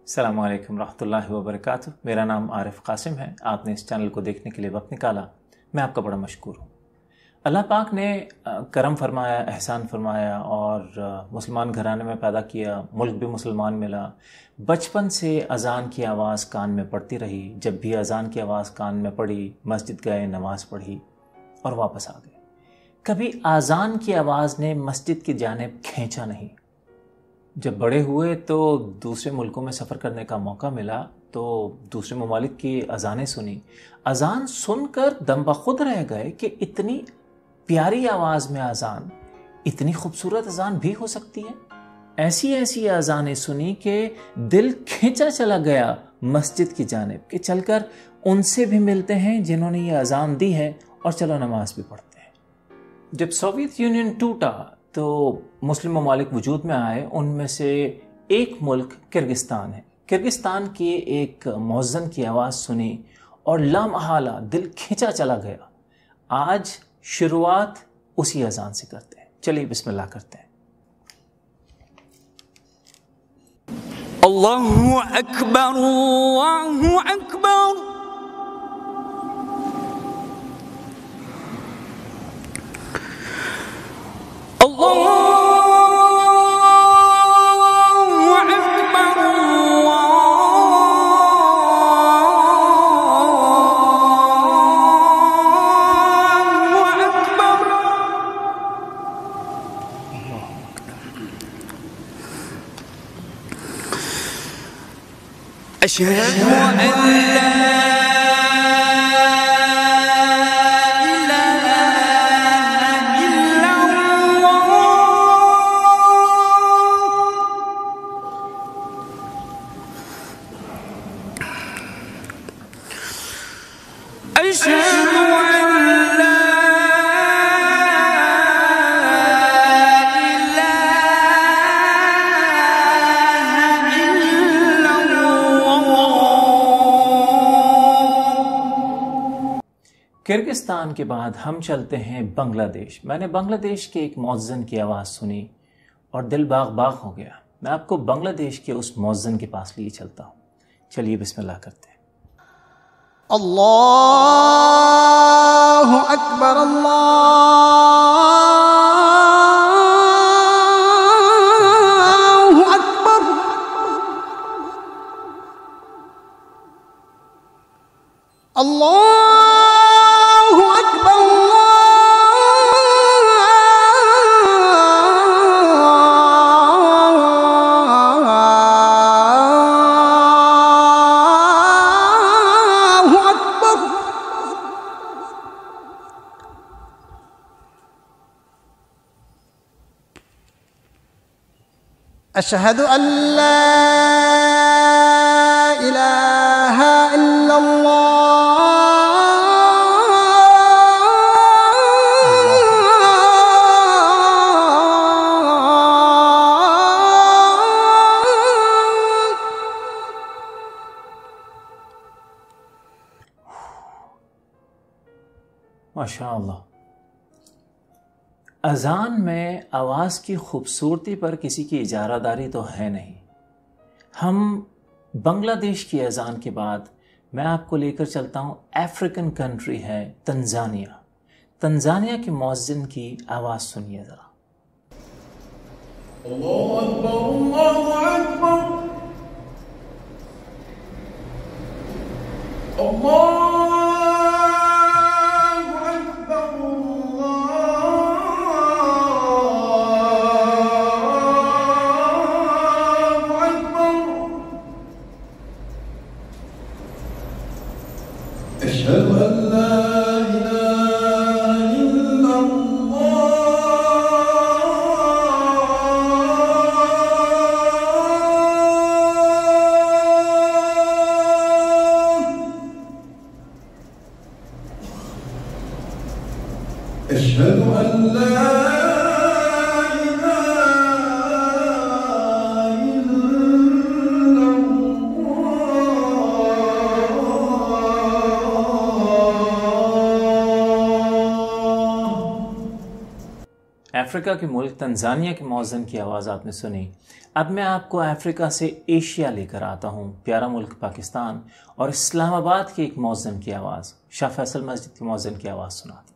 अस्सलामु अलैकुम रहमतुल्लाहि व बरकातुहू। मेरा नाम आरिफ कासिम है। आपने इस चैनल को देखने के लिए वक्त निकाला, मैं आपका बड़ा मशकूर हूँ। अल्लाह पाक ने करम फरमाया, एहसान फरमाया और मुसलमान घराने में पैदा किया, मुल्क भी मुसलमान मिला। बचपन से अज़ान की आवाज़ कान में पड़ती रही। जब भी अज़ान की आवाज़ कान में पड़ी, मस्जिद गए, नमाज़ पढ़ी और वापस आ गए। कभी अज़ान की आवाज़ ने मस्जिद की जानिब खींचा नहीं। जब बड़े हुए तो दूसरे मुल्कों में सफ़र करने का मौका मिला तो दूसरे ममालिक की अज़ानें सुनी। अज़ान सुनकर दम बखुद रह गए कि इतनी प्यारी आवाज़ में अज़ान, इतनी खूबसूरत अज़ान भी हो सकती है। ऐसी ऐसी अज़ानें सुनी कि दिल खींचा चला गया मस्जिद की जानिब कि चलकर उनसे भी मिलते हैं जिन्होंने ये अज़ान दी है और चलो नमाज भी पढ़ते हैं। जब सोवियत यूनियन टूटा तो मुस्लिम ममालिक वजूद में आए। उनमें से एक मुल्क किर्गिस्तान है। किर्गिस्तान की एक मौज़्ज़िन की आवाज़ सुनी और लामहला दिल खींचा चला गया। आज शुरुआत उसी अज़ान से करते हैं। चलिए बिस्मिल्लाह करते हैं। अल्लाहु अकबर, अल्लाहु अकबर। أشهد أن لا किर्गिस्तान के बाद हम चलते हैं बांग्लादेश। मैंने बांग्लादेश के एक मौज़्ज़िन की आवाज़ सुनी और दिल बाग बाग हो गया। मैं आपको बांग्लादेश के उस मौज़्ज़िन के पास लिए चलता हूँ। चलिए बिस्मिल्लाह करते हैं। अल्लाहु अकबर, अल्लाहु अकबर। अल्लाह अशहदु अल्ला इलाहा इल्लल्लाह। माशाअल्लाह। अज़ान में आवाज़ की खूबसूरती पर किसी की इजारादारी तो है नहीं। हम बांग्लादेश की अज़ान के बाद मैं आपको लेकर चलता हूँ अफ्रीकन कंट्री है तंजानिया। तंजानिया के मौज़्ज़िन की आवाज़ सुनिए ज़रा। अल्लाहु अकबर, अल्लाहु अकबर। अल्लाह أشهد أن لا إله إلا الله أشهد أن لا अफ्रीका के मुल्क तंजानिया के मौज़न की आवाज़ आपने सुनी। अब मैं आपको अफ्रीका से एशिया लेकर आता हूँ, प्यारा मुल्क पाकिस्तान, और इस्लामाबाद के एक मौज़न की आवाज़, शाह फैसल मस्जिद के मौज़न की आवाज़ सुनाता हूँ।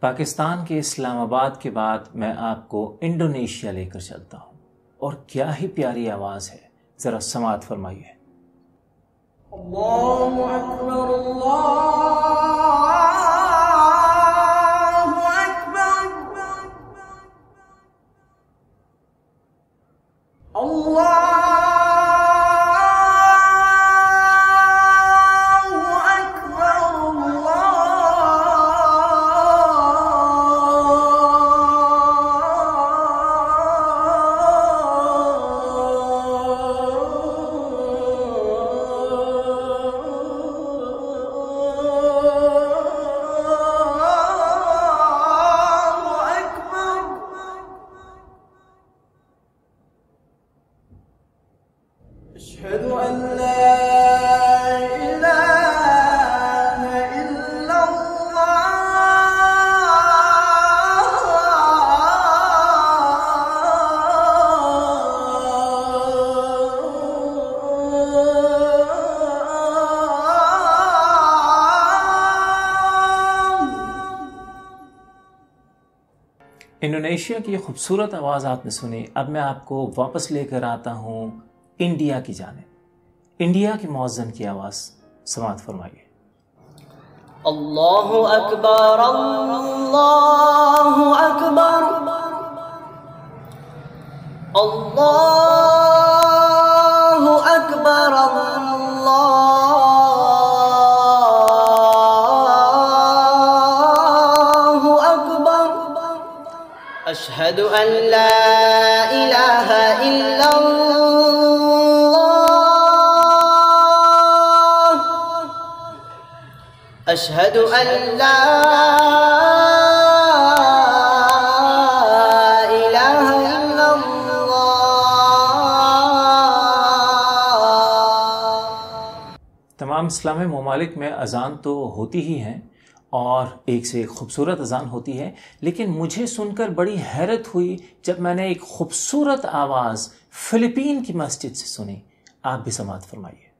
पाकिस्तान के इस्लामाबाद के बाद मैं आपको इंडोनेशिया लेकर चलता हूँ, और क्या ही प्यारी आवाज़ है, ज़रा समाअत फरमाइए। अल्लाहु अकबर, अल्लाहु अकबर, أشهد أن لا إله إلا इंडोनेशिया की खूबसूरत आवाज़ आपने सुनी। अब मैं आपको वापस लेकर आता हूँ इंडिया की जानिब। इंडिया के मौज़न की आवाज़ समाअत फरमाइए। अल्लाहु अकबर, अल्लाहु अकबर, अल्लाहु अकबर, अल्लाहु अकबर, अशहदु अन ला इलाहा इल्लल्लाह, अशहदु अन ला इलाहा इल्लल्लाह। तमाम इस्लामी ममालिक में अज़ान तो होती ही हैं, और एक से एक खूबसूरत अज़ान होती है, लेकिन मुझे सुनकर बड़ी हैरत हुई जब मैंने एक खूबसूरत आवाज़ फ़िलिपीन की मस्जिद से सुनी। आप भी समाअत फरमाइए।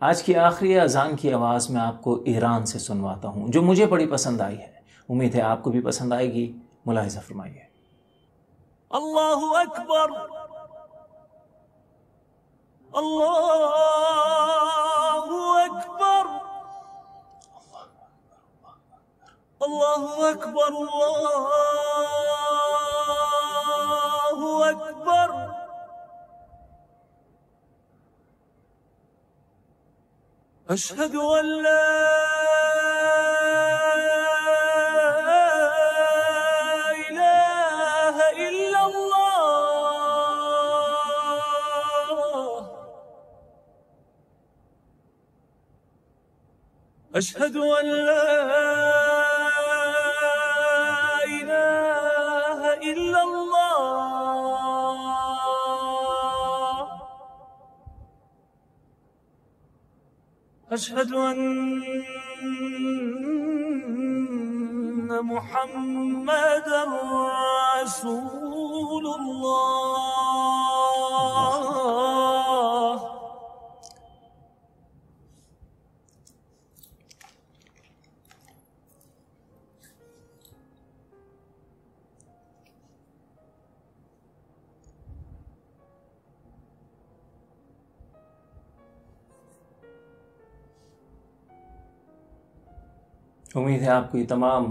आज की आखिरी अजान की आवाज़ मैं आपको ईरान से सुनवाता हूँ, जो मुझे बड़ी पसंद आई है। उम्मीद है आपको भी पसंद आएगी। मुलाहिज़ा फरमाइए। अल्लाहु अकबर, अल्लाहु अकबर, अल्लाहु अकबर, अल्लाहु अकबर। अशहदु अल्ला इलाहा इल्लल्लाह, अशहदु अल्ला इलाहा इल्लल्लाह, अशहदु अन्ना मुहम्मदन रसूलुल्लाह। उम्मीद है आपको ये तमाम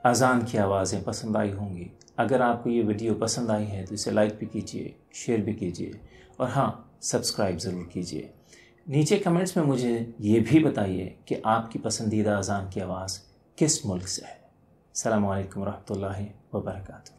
अजान की आवाज़ें पसंद आई होंगी। अगर आपको ये वीडियो पसंद आई है तो इसे लाइक भी कीजिए, शेयर भी कीजिए और हाँ, सब्सक्राइब ज़रूर कीजिए। नीचे कमेंट्स में मुझे ये भी बताइए कि आपकी पसंदीदा अजान की आवाज़ किस मुल्क से है। अस्सलामु अलैकुम रहमतुल्लाहि व बरकातुहू।